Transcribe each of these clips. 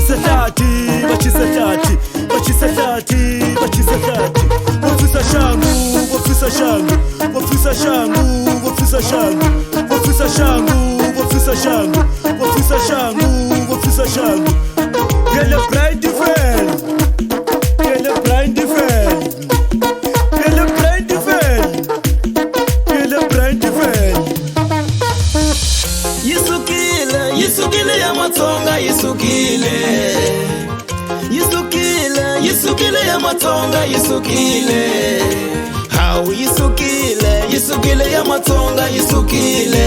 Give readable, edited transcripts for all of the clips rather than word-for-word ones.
Bachisahlati, bachisahlati, bachisahlati, bachisahlati. Wofisa shangu, wofisa shangu, wofisa shangu, wofisa shangu, wofisa shangu, wofisa shangu, wofisa shangu, wofisa shangu. Gele blind defend, gele blind defend, gele blind defend, gele blind defend. Yisukile, yisukile ya matonga, yisukile. Yisukile, yisukile ya matonga, yisukile. How yisukile, yisukile ya matonga, yisukile.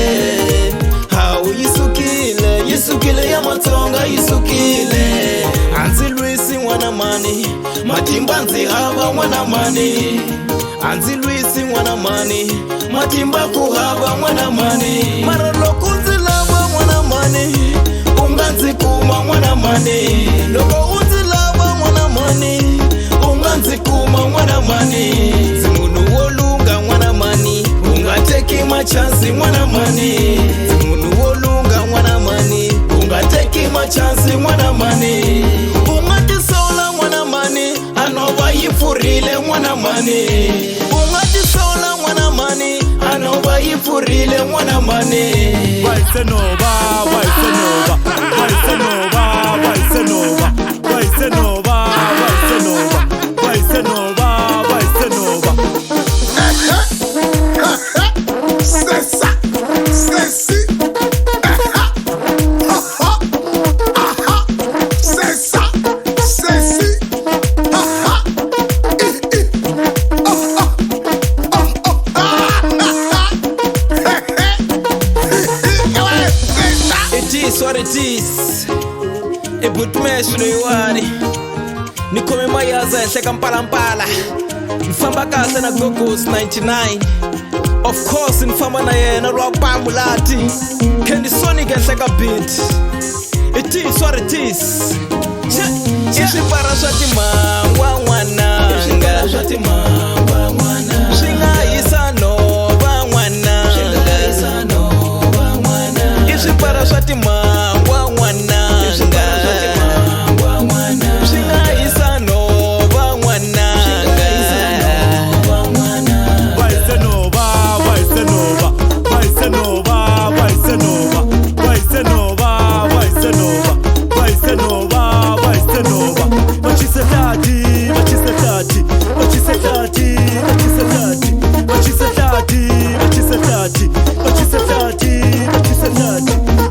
How yisukile, yisukile ya matonga, yisukile. Anzi Luisi wana mani, matimba nzi haba wana mani. Anzi Luisi wana mani, matimba kuhaba wana mani. Maralo kunzilaba wana mani, unganzi kuma wana mani. Loko unzilaba wana mani, unganzi kuma wana mani. Zimunu wolunga wana mani, ungateki machansi wana mani. Zimunu wolunga wana mani, ungateki machansi wana mani. Ungati sola wana mani, anova yifurile wana mani. Ungati sola wana mani, anova yifurile wana mani. Waisenova, waisenova, waisenova, waisenova, waisenova, waisenova, waisenova, waisenova. C'est ça, c'est si. C'est ça, c'est si. It is what it is. Ebutmesh no iwani. Nikome mayaza nhleka mpalampala. Mfamba kahle na Gogos 99. Of course mfamba na yena lwapamulati. Candy Sonic nhleka beat. It is what it is. Ishipara shati mangwa mwananga. Shati mangwa mwana. Shinga isano ba mwana. Shinga isano ba mwana. Ishipara shati mangwa mwana.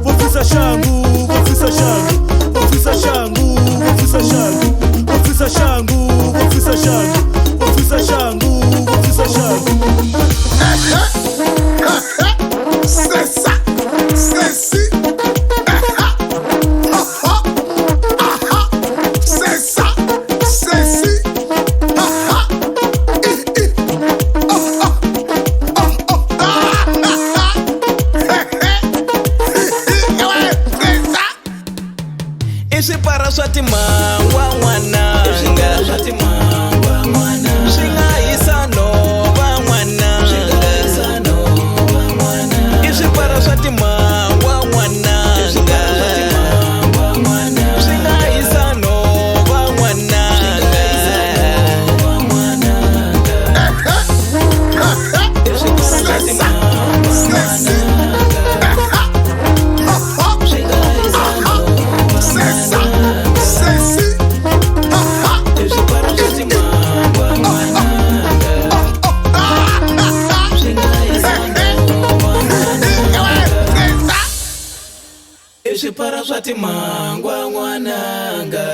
Wofisa shangu, wofisa shangu, wofisa shangu, wofisa shangu, wofisa shangu, wofisa shangu, wofisa shangu, wofisa shangu. C'est ça, c'est si. C'est ça, c'est si. Ishipara shati mangwa mwana. Shinga shati mangwa mwana. Shinga isano ba mwana. Shinga isano ba mwana. Ishipara shati mangwa mwana. Shinga shati mangwa mwana. Shinga isano ba mwana. Shinga isano ba mwana. Ishipara shati mangwa mwana. Ishipara shati mangwa mwananga.